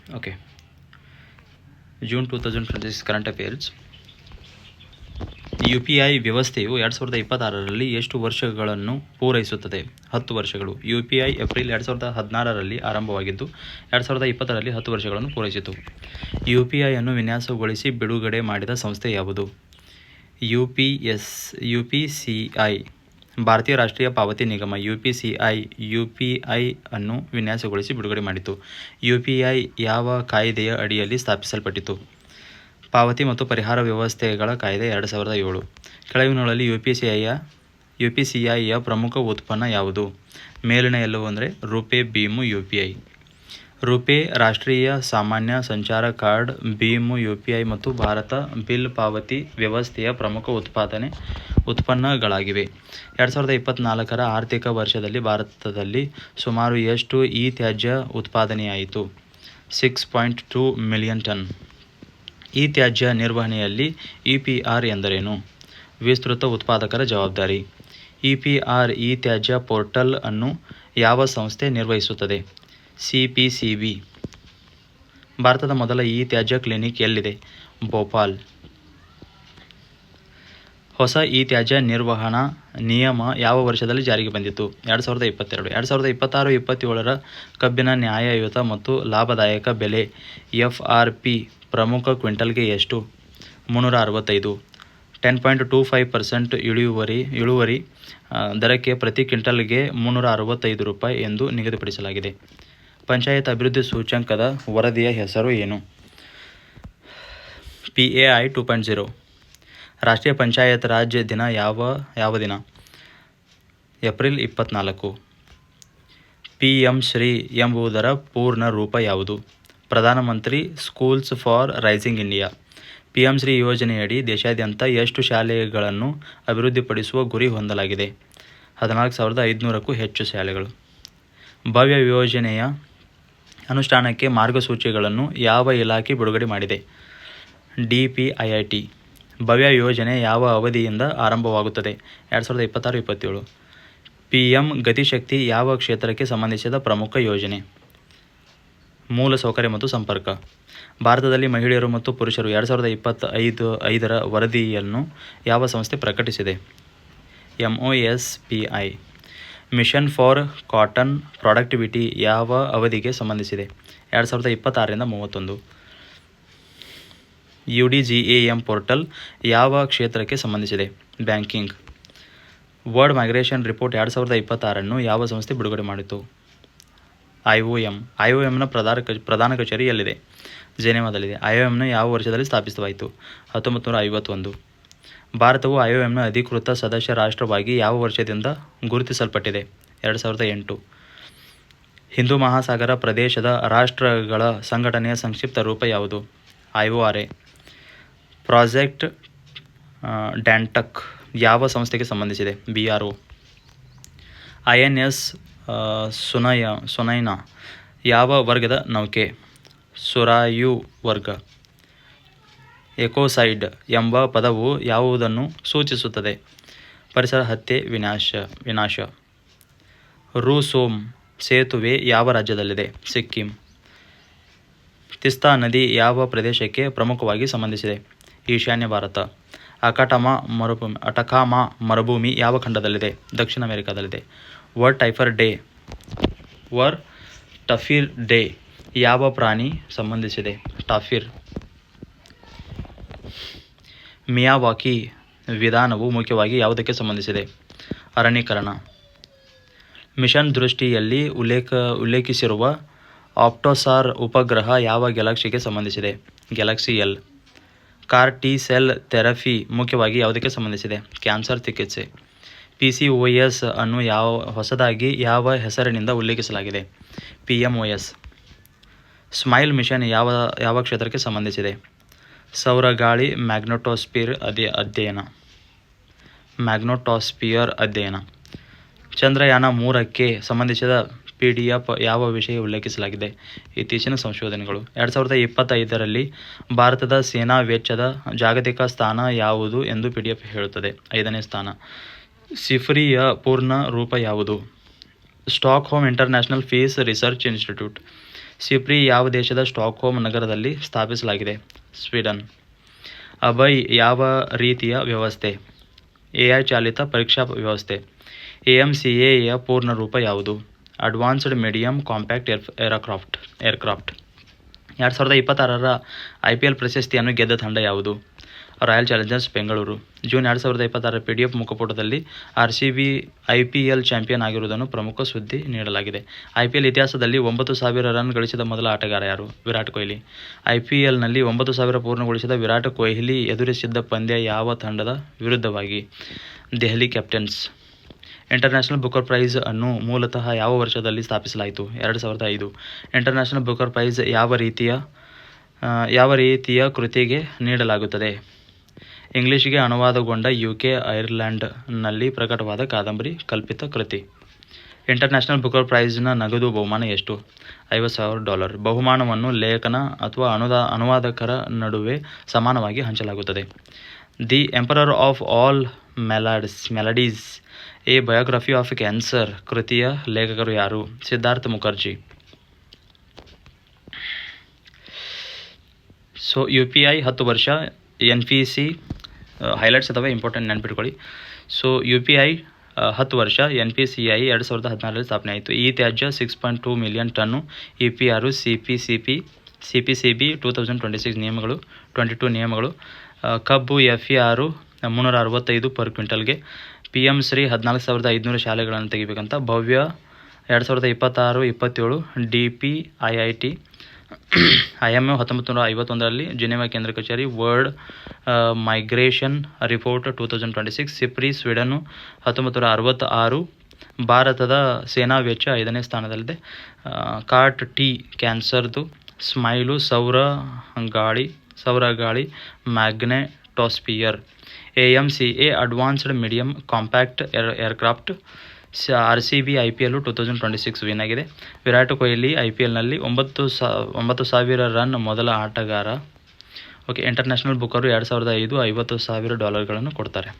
Okay, June 2026 current affairs. UPI ವ್ಯವಸ್ಥೆಯು 2026ರಲ್ಲಿ ಎಷ್ಟು ವರ್ಷಗಳನ್ನು ಪೂರೈಸುತ್ತದೆ? 10 ವರ್ಷಗಳು. UPI ಏಪ್ರಿಲ್ 2016ರಲ್ಲಿ ಆರಂಭವಾಗಿದ್ದು 2020ರಲ್ಲಿ 10 ವರ್ಷಗಳನ್ನು ಪೂರೈಸಿತು. UPI ಅನ್ನು ವಿನ್ಯಾಸಗೊಳಿಸಿ ಬಿಡುಗಡೆ ಮಾಡಿದ ಸಂಸ್ಥೆ ಯಾವುದು? UPCI, ಭಾರತೀಯ ರಾಷ್ಟ್ರೀಯ ಪಾವತಿ ನಿಗಮ. UPI ಅನ್ನು ವಿನ್ಯಾಸಗೊಳಿಸಿ ಬಿಡುಗಡೆ ಮಾಡಿತು. UPI ಯಾವ ಕಾಯ್ದೆಯ ಅಡಿಯಲ್ಲಿ ಸ್ಥಾಪಿಸಲ್ಪಟ್ಟಿತು? ಪಾವತಿ ಮತ್ತು ಪರಿಹಾರ ವ್ಯವಸ್ಥೆಗಳ ಕಾಯ್ದೆ 2007. ಕೆಳಗಿನಗಳಲ್ಲಿ UPCIಯ ಪ್ರಮುಖ ಉತ್ಪನ್ನ ಯಾವುದು? ಮೇಲಿನ ಎಲ್ಲವೂ ಅಂದರೆ ರೂಪೇ, ಭೀಮು, UPI. ರೂಪೇ ರಾಷ್ಟ್ರೀಯ ಸಾಮಾನ್ಯ ಸಂಚಾರ ಕಾರ್ಡ್, ಭೀಮು UPI ಮತ್ತು ಭಾರತ ಬಿಲ್ ಪಾವತಿ ವ್ಯವಸ್ಥೆಯ ಪ್ರಮುಖ ಉತ್ಪನ್ನಗಳಾಗಿವೆ. 2024ರ ಆರ್ಥಿಕ ವರ್ಷದಲ್ಲಿ ಭಾರತದಲ್ಲಿ ಸುಮಾರು ಎಷ್ಟು ಇ-ತ್ಯಾಜ್ಯ ಉತ್ಪಾದನೆಯಾಯಿತು? 6.2 ಮಿಲಿಯನ್ ಟನ್. ಇ-ತ್ಯಾಜ್ಯ ನಿರ್ವಹಣೆಯಲ್ಲಿ EPR ಎಂದರೇನು? ವಿಸ್ತೃತ ಉತ್ಪಾದಕರ ಜವಾಬ್ದಾರಿ. EPR ಇ-ತ್ಯಾಜ್ಯ ಪೋರ್ಟಲ್ ಅನ್ನು ಯಾವ ಸಂಸ್ಥೆ ನಿರ್ವಹಿಸುತ್ತದೆ? CPCB. ಭಾರತದ ಮೊದಲ ಇ-ತ್ಯಾಜ್ಯ ಕ್ಲಿನಿಕ್ ಎಲ್ಲಿದೆ? ಭೋಪಾಲ್. ಹೊಸ ಇ-ತ್ಯಾಜ್ಯ ನಿರ್ವಹಣಾ ನಿಯಮ ಯಾವ ವರ್ಷದಲ್ಲಿ ಜಾರಿಗೆ ಬಂದಿತು? 2022. 2026-27ರ ಕಬ್ಬಿನ ನ್ಯಾಯಯುತ ಮತ್ತು ಲಾಭದಾಯಕ ಬೆಲೆ FRP ಪ್ರಮುಖ ಕ್ವಿಂಟಲ್ಗೆ ಎಷ್ಟು? 365. 10.25% ಇಳುವರಿ ದರಕ್ಕೆ ಪ್ರತಿ ಕ್ವಿಂಟಲ್ಗೆ ₹365 ಎಂದು ನಿಗದಿಪಡಿಸಲಾಗಿದೆ. ಪಂಚಾಯತ್ ಅಭಿವೃದ್ಧಿ ಸೂಚ್ಯಂಕದ ವರದಿಯ ಹೆಸರು ಏನು? PAI 2.0. ರಾಷ್ಟ್ರೀಯ ಪಂಚಾಯತ್ ರಾಜ್ ದಿನ ಯಾವ ದಿನ? ಏಪ್ರಿಲ್ 24. PM ಶ್ರೀ ಎಂಬುದರ ಪೂರ್ಣ ರೂಪ ಯಾವುದು? ಪ್ರಧಾನಮಂತ್ರಿ schools for rising India. PM Shri ಯೋಜನೆಯಡಿ ದೇಶಾದ್ಯಂತ ಎಷ್ಟು ಶಾಲೆಗಳನ್ನು ಅಭಿವೃದ್ಧಿಪಡಿಸುವ ಗುರಿ ಹೊಂದಲಾಗಿದೆ? 14,500ಕ್ಕೂ ಹೆಚ್ಚು ಶಾಲೆಗಳು. ಭವ್ಯ ಯೋಜನೆಯ ಅನುಷ್ಠಾನಕ್ಕೆ ಮಾರ್ಗಸೂಚಿಗಳನ್ನು ಯಾವ ಇಲಾಖೆ ಬಿಡುಗಡೆ ಮಾಡಿದೆ? DPIIT. ಭವ್ಯ ಯೋಜನೆ ಯಾವ ಅವಧಿಯಿಂದ ಆರಂಭವಾಗುತ್ತದೆ? 2026-27. PM ಗತಿಶಕ್ತಿ ಯಾವ ಕ್ಷೇತ್ರಕ್ಕೆ ಸಂಬಂಧಿಸಿದ ಪ್ರಮುಖ ಯೋಜನೆ? ಮೂಲ ಸೌಕರ್ಯ ಮತ್ತು ಸಂಪರ್ಕ. ಭಾರತದಲ್ಲಿ ಮಹಿಳೆಯರು ಮತ್ತು ಪುರುಷರು 2025ರ ವರದಿಯನ್ನು ಯಾವ ಸಂಸ್ಥೆ ಪ್ರಕಟಿಸಿದೆ? MOSPI. Mission for cotton productivity ಯಾವ ಅವಧಿಗೆ ಸಂಬಂಧಿಸಿದೆ? 2026ರಿಂದ 31. UDGAM ಪೋರ್ಟಲ್ ಯಾವ ಕ್ಷೇತ್ರಕ್ಕೆ ಸಂಬಂಧಿಸಿದೆ? ಬ್ಯಾಂಕಿಂಗ್. ವರ್ಲ್ಡ್ ಮೈಗ್ರೇಷನ್ ರಿಪೋರ್ಟ್ 2026 ಯಾವ ಸಂಸ್ಥೆ ಬಿಡುಗಡೆ ಮಾಡಿತು? IOM. IOMನ ಪ್ರಧಾನ ಕಚೇರಿ ಎಲ್ಲಿದೆ? ಜೆನೆವಾದಲ್ಲಿದೆ. IOMನ ಯಾವ ವರ್ಷದಲ್ಲಿ ಸ್ಥಾಪಿತವಾಯಿತು? 1951. ಭಾರತವು IOMನ ಅಧಿಕೃತ ಸದಸ್ಯ ರಾಷ್ಟ್ರವಾಗಿ ಯಾವ ವರ್ಷದಿಂದ ಗುರುತಿಸಲ್ಪಟ್ಟಿದೆ? 2008. ಹಿಂದೂ ಮಹಾಸಾಗರ ಪ್ರದೇಶದ ರಾಷ್ಟ್ರಗಳ ಸಂಘಟನೆಯ ಸಂಕ್ಷಿಪ್ತ ರೂಪ ಯಾವುದು? IORA. ಪ್ರಾಜೆಕ್ಟ್ ಡ್ಯಾಂಟಕ್ ಯಾವ ಸಂಸ್ಥೆಗೆ ಸಂಬಂಧಿಸಿದೆ? BRO. INS ಸುನೈನಾ ಯಾವ ವರ್ಗದ ನೌಕೆ? ಸುರಾಯು ವರ್ಗ. ಎಕೋಸೈಡ್ ಎಂಬ ಪದವು ಯಾವುದನ್ನು ಸೂಚಿಸುತ್ತದೆ? ಪರಿಸರ ಹತ್ಯೆ, ವಿನಾಶ. ರೂಸೋಮ್ ಸೇತುವೆ ಯಾವ ರಾಜ್ಯದಲ್ಲಿದೆ? ಸಿಕ್ಕಿಂ. ತಿಸ್ತಾ ನದಿ ಯಾವ ಪ್ರದೇಶಕ್ಕೆ ಪ್ರಮುಖವಾಗಿ ಸಂಬಂಧಿಸಿದೆ? ಈಶಾನ್ಯ ಭಾರತ. ಅಟಕಾಮಾ ಮರುಭೂಮಿ ಯಾವ ಖಂಡದಲ್ಲಿದೆ? ದಕ್ಷಿಣ ಅಮೆರಿಕಾದಲ್ಲಿದೆ. ವರ್ಲ್ಡ್ ಟಫಿರ್ ಡೇ ಯಾವ ಪ್ರಾಣಿ ಸಂಬಂಧಿಸಿದೆ? ಟಾಫಿರ್. ಮಿಯಾವಾಕಿ ವಿಧಾನವು ಮುಖ್ಯವಾಗಿ ಯಾವುದಕ್ಕೆ ಸಂಬಂಧಿಸಿದೆ? ಅರಣ್ಯೀಕರಣ. ಮಿಷನ್ ದೃಷ್ಟಿಯಲ್ಲಿ ಉಲ್ಲೇಖಿಸಿರುವ ಆಪ್ಟೋಸಾರ್ ಉಪಗ್ರಹ ಯಾವ ಗ್ಯಾಲಕ್ಸಿಗೆ ಸಂಬಂಧಿಸಿದೆ? Galaxy L. Car T cell therapy ಮುಖ್ಯವಾಗಿ ಯಾವುದಕ್ಕೆ ಸಂಬಂಧಿಸಿದೆ? ಕ್ಯಾನ್ಸರ್ ಚಿಕಿತ್ಸೆ. PCOS ಅನ್ನು ಹೊಸದಾಗಿ ಯಾವ ಹೆಸರಿನಿಂದ ಉಲ್ಲೇಖಿಸಲಾಗಿದೆ? PMOS. ಸ್ಮೈಲ್ ಮಿಷನ್ ಯಾವ ಕ್ಷೇತ್ರಕ್ಕೆ ಸಂಬಂಧಿಸಿದೆ? ಸೌರ ಗಾಳಿ ಮ್ಯಾಗ್ನೆಟೋಸ್ಫಿಯರ್ ಅಧ್ಯಯನ. ಚಂದ್ರಯಾನ 3ಕ್ಕೆ ಸಂಬಂಧಿಸಿದ PDF ಯಾವ ವಿಷಯ ಉಲ್ಲೇಖಿಸಲಾಗಿದೆ? ಇತ್ತೀಚಿನ ಸಂಶೋಧನೆಗಳು. 2025ರಲ್ಲಿ ಭಾರತದ ಸೇನಾ ವೆಚ್ಚದ ಜಾಗತಿಕ ಸ್ಥಾನ ಯಾವುದು ಎಂದು PDF ಹೇಳುತ್ತದೆ? 5ನೇ ಸ್ಥಾನ. ಸಿಫ್ರಿಯ ಪೂರ್ಣ ರೂಪ ಯಾವುದು? Stockholm international peace research institute. SIPRI ಯಾವ ದೇಶದ ಸ್ಟಾಕ್ಹೋಮ್ ನಗರದಲ್ಲಿ ಸ್ಥಾಪಿಸಲಾಗಿದೆ? ಸ್ವೀಡನ್. ಅಭಯ್ ಯಾವ ರೀತಿಯ ವ್ಯವಸ್ಥೆ? AI ಚಾಲಿತ ಪರೀಕ್ಷಾ ವ್ಯವಸ್ಥೆ. AMCAಯ ಪೂರ್ಣ ರೂಪ ಯಾವುದು? Advanced medium compact aircraft. 2026ರ IPL ಪ್ರಶಸ್ತಿಯನ್ನು ಗೆದ್ದ ತಂಡ ಯಾವುದು? Royal challengers Bengaluru. ಜೂನ್ 2026ರ PDF ಮುಖಪುಟದಲ್ಲಿ RCB IPL ಚಾಂಪಿಯನ್ ಆಗಿರುವುದನ್ನು ಪ್ರಮುಖ ಸುದ್ದಿ ನೀಡಲಾಗಿದೆ. IPL ಇತಿಹಾಸದಲ್ಲಿ 9,000 ರನ್ ಗಳಿಸಿದ ಮೊದಲ ಆಟಗಾರ ಯಾರು? ವಿರಾಟ್ ಕೊಹ್ಲಿ. IPLನಲ್ಲಿ 9,000 ಪೂರ್ಣಗೊಳಿಸಿದ ವಿರಾಟ್ ಕೊಹ್ಲಿ ಎದುರಿಸಿದ್ದ ಪಂದ್ಯ ಯಾವ ತಂಡದ ವಿರುದ್ಧವಾಗಿ? Delhi capitals. International Booker prize ಅನ್ನು ಮೂಲತಃ ಯಾವ ವರ್ಷದಲ್ಲಿ ಸ್ಥಾಪಿಸಲಾಯಿತು? 2005. ಇಂಟರ್ನ್ಯಾಷನಲ್ ಬುಕರ್ ಪ್ರೈಸ್ ಯಾವ ರೀತಿಯ ಕೃತಿಗೆ ನೀಡಲಾಗುತ್ತದೆ? ಇಂಗ್ಲಿಷ್ಗೆ ಅನುವಾದಗೊಂಡ UK ಐರ್ಲೆಂಡ್ನಲ್ಲಿ ಪ್ರಕಟವಾದ ಕಾದಂಬರಿ ಕಲ್ಪಿತ ಕೃತಿ. ಇಂಟರ್ನ್ಯಾಷನಲ್ ಬುಕರ್ ಪ್ರೈಸ್ನ ನಗದು ಬಹುಮಾನ ಎಷ್ಟು? $50,000. ಬಹುಮಾನವನ್ನು ಲೇಖನ ಅಥವಾ ಅನುವಾದಕರ ನಡುವೆ ಸಮಾನವಾಗಿ ಹಂಚಲಾಗುತ್ತದೆ. The emperor of all maladies a biography of cancer ಕೃತಿಯ ಲೇಖಕರು ಯಾರು? ಸಿದ್ಧಾರ್ಥ್ ಮುಖರ್ಜಿ. ಸೊ UPI 10 ವರ್ಷ, NPC ಹೈಲೈಟ್ಸ್ ಅಥವಾ ಇಂಪಾರ್ಟೆಂಟ್ ನೆನ್ಪಿಟ್ಕೊಳ್ಳಿ. ಸೊ UPI 10 ವರ್ಷ, NPCI 2016ರಲ್ಲಿ ಸ್ಥಾಪನೆ ಆಯಿತು. ತ್ಯಾಜ್ಯ 6.2 ಮಿಲಿಯನ್ ಟನ್ನು. EPR CPCB 2026 ನಿಯಮಗಳು 22 ನಿಯಮಗಳು. ಕಬ್ಬು FER 365 ಪರ್ ಕ್ವಿಂಟಲ್ಗೆ. PM ಶ್ರೀ 14,500 ಶಾಲೆಗಳನ್ನು ತೆಗಿಬೇಕಂತ. ಭವ್ಯ 2026-27 DPIIT. IMF 1951ರಲ್ಲಿ ಜಿನೆವಾ ಕೇಂದ್ರ ಕಚೇರಿ. World migration report 2026. ಸಿಪ್ರಿ ಸ್ವೀಡನ್ನು 1966. ಭಾರತದ ಸೇನಾ ವೆಚ್ಚ 5ನೇ ಸ್ಥಾನದಲ್ಲಿದೆ. CAR T ಕ್ಯಾನ್ಸರ್ದು. ಸ್ಮೈಲು ಸೌರ ಗಾಳಿ ಮ್ಯಾಗ್ನೆಟೋಸ್ಫಿಯರ್. AMCA advanced medium compact aircraft. RCB IPL 2026 win ಆಗಿದೆ. ವಿರಾಟ್ ಕೊಹ್ಲಿ IPLನಲ್ಲಿ 9,000 ರನ್ ಮೊದಲ ಆಟಗಾರ. ಇಂಟರ್ನ್ಯಾಷನಲ್ ಬುಕರು 2005 $50,000 ಕೊಡ್ತಾರೆ.